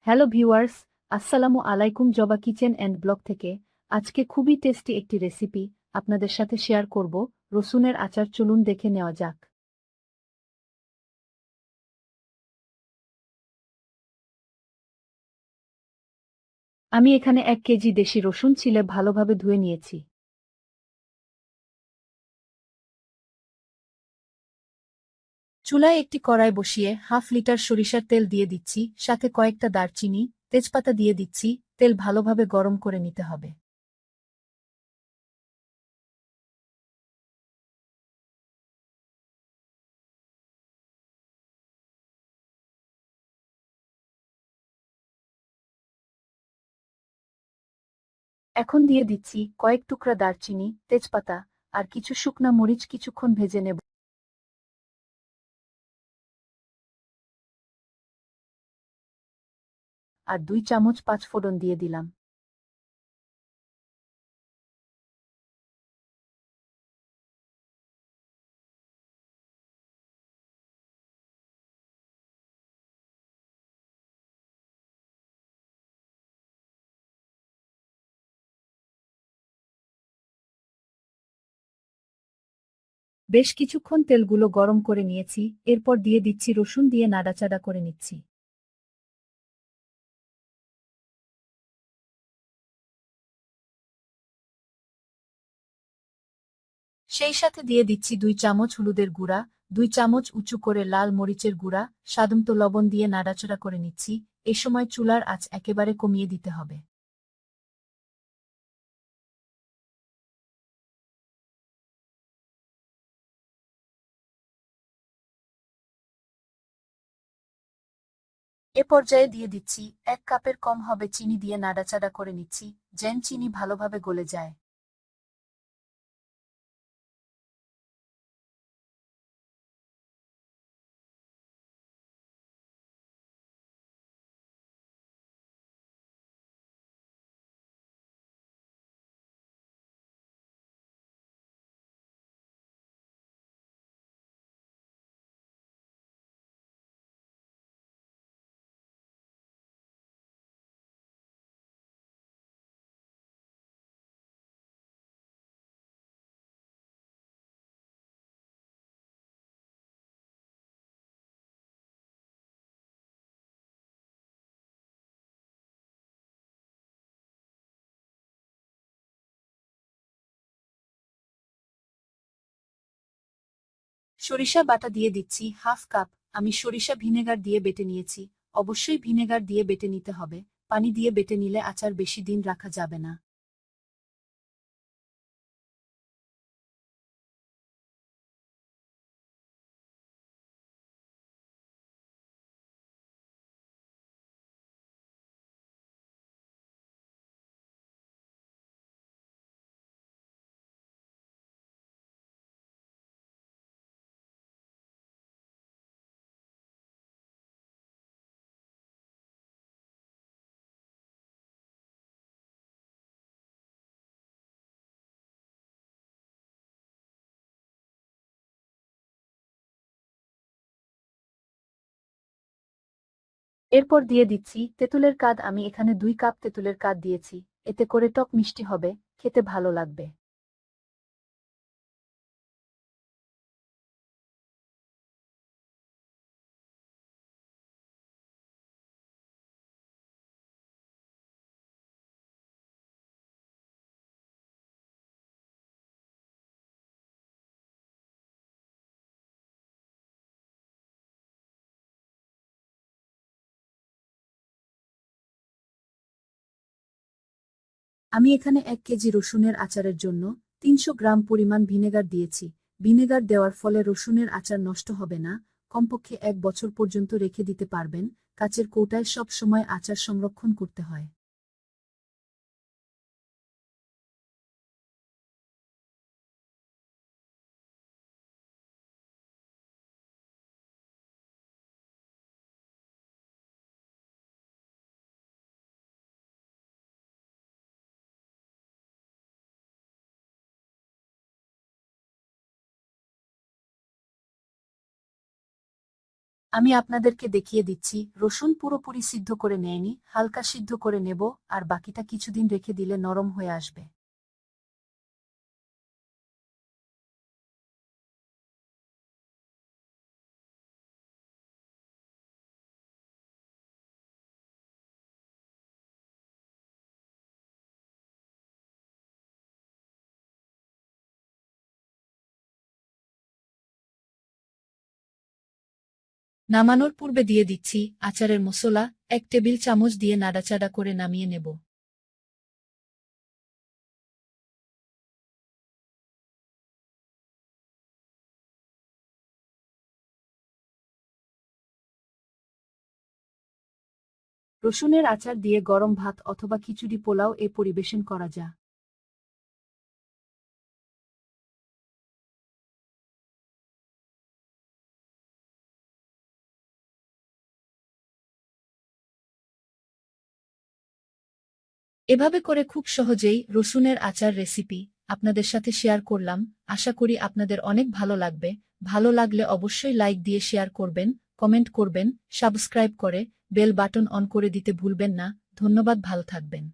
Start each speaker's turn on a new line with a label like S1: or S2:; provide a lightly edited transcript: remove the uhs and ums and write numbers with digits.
S1: Hello viewers, আসসালামু আলাইকুম জবা কিচেন অ্যান্ড ব্লগ থেকে। আজকে খুবই টেস্টি একটি রেসিপি আপনাদের সাথে শেয়ার করব, রসুনের আচার। চলুন দেখে নেওয়া যাক। আমি এখানে ১ কেজি দেশি রসুন ছিলে ভালোভাবে ধুয়ে নিয়েছি। চুলায় একটি কড়াই বসিয়ে হাফ লিটার সরিষার তেল দিয়ে দিচ্ছি, সাথে কয়েকটা দারচিনি, তেজপাতা দিয়ে দিচ্ছি। তেল ভালোভাবে গরম করে নিতে হবে। এখন দিয়ে দিচ্ছি কয়েক টুকরা দারচিনি, তেজপাতা আর কিছু শুকনা মরিচ। কিছুক্ষণ ভেজে নেব। আর ২ চামচ পাঁচফোড়ন দিয়ে দিলাম। বেশ কিছুক্ষণ তেলগুলো গরম করে নিয়েছি, এরপর দিয়ে দিচ্ছি রসুন, দিয়ে নাড়াচাড়া করে নিচ্ছি। সেই সাথে দিয়ে দিচ্ছি ২ চামচ হলুদের গুঁড়া, ২ চামচ উঁচু করে লাল মরিচের গুঁড়া, স্বাদমতো লবণ দিয়ে নাড়াচাড়া করে নিচ্ছি। এ সময় চুলার আঁচ একেবারে কমিয়ে দিতে হবে। এ পর্যায়ে দিয়ে দিচ্ছি ১ কাপের কম হবে চিনি, দিয়ে নাড়াচাড়া করে নিচ্ছি যেন চিনি ভালোভাবে গলে যায়। সরিষা বাটা দিয়ে দিচ্ছি হাফ কাপ। আমি সরিষা ভিনেগার দিয়ে বেটে নিয়েছি। অবশ্যই ভিনেগার দিয়ে বেটে নিতে হবে। পানি দিয়ে বেটে নিলে আচার বেশি দিন রাখা যাবে না। এরপর দিয়ে দিচ্ছি তেঁতুলের কাদ। আমি এখানে ২ কাপ তেঁতুলের কাদ দিয়েছি। এতে করে টক মিষ্টি হবে, খেতে ভালো লাগবে। আমি এখানে ১ কেজি রসুনের আচারের জন্য ৩০০ গ্রাম পরিমাণ ভিনেগার দিয়েছি। ভিনেগার দেওয়ার ফলে রসুনের আচার নষ্ট হবে না, কমপক্ষে ১ বছর পর্যন্ত রেখে দিতে পারবেন। কাচের কৌটায় সব সময় আচার সংরক্ষণ করতে হয়। আমি আপনাদেরকে দেখিয়ে দিচ্ছি, রসুন পুরোপুরি সিদ্ধ করে নেয়নি, হালকা সিদ্ধ করে নেব, আর বাকিটা কিছুদিন রেখে দিলে নরম হয়ে আসবে। নামানোর পূর্বে দিয়ে দিচ্ছি আচারের মশলা, 1 টেবিল চামচ দিয়ে নাড়াচাড়া করে নামিয়ে নেব। রসুনের আচার দিয়ে গরম ভাত অথবা খিচুড়ি পোলাও পরিবেশন করা যায়। এভাবে করে খুব সহজেই রসুনের আচার রেসিপি আপনাদের সাথে শেয়ার করলাম। আশা করি আপনাদের অনেক ভালো লাগবে। ভালো লাগলে অবশ্যই লাইক দিয়ে শেয়ার করবেন, কমেন্ট করবেন, সাবস্ক্রাইব করে বেল বাটন অন করে দিতে ভুলবেন না। ধন্যবাদ, ভালো থাকবেন।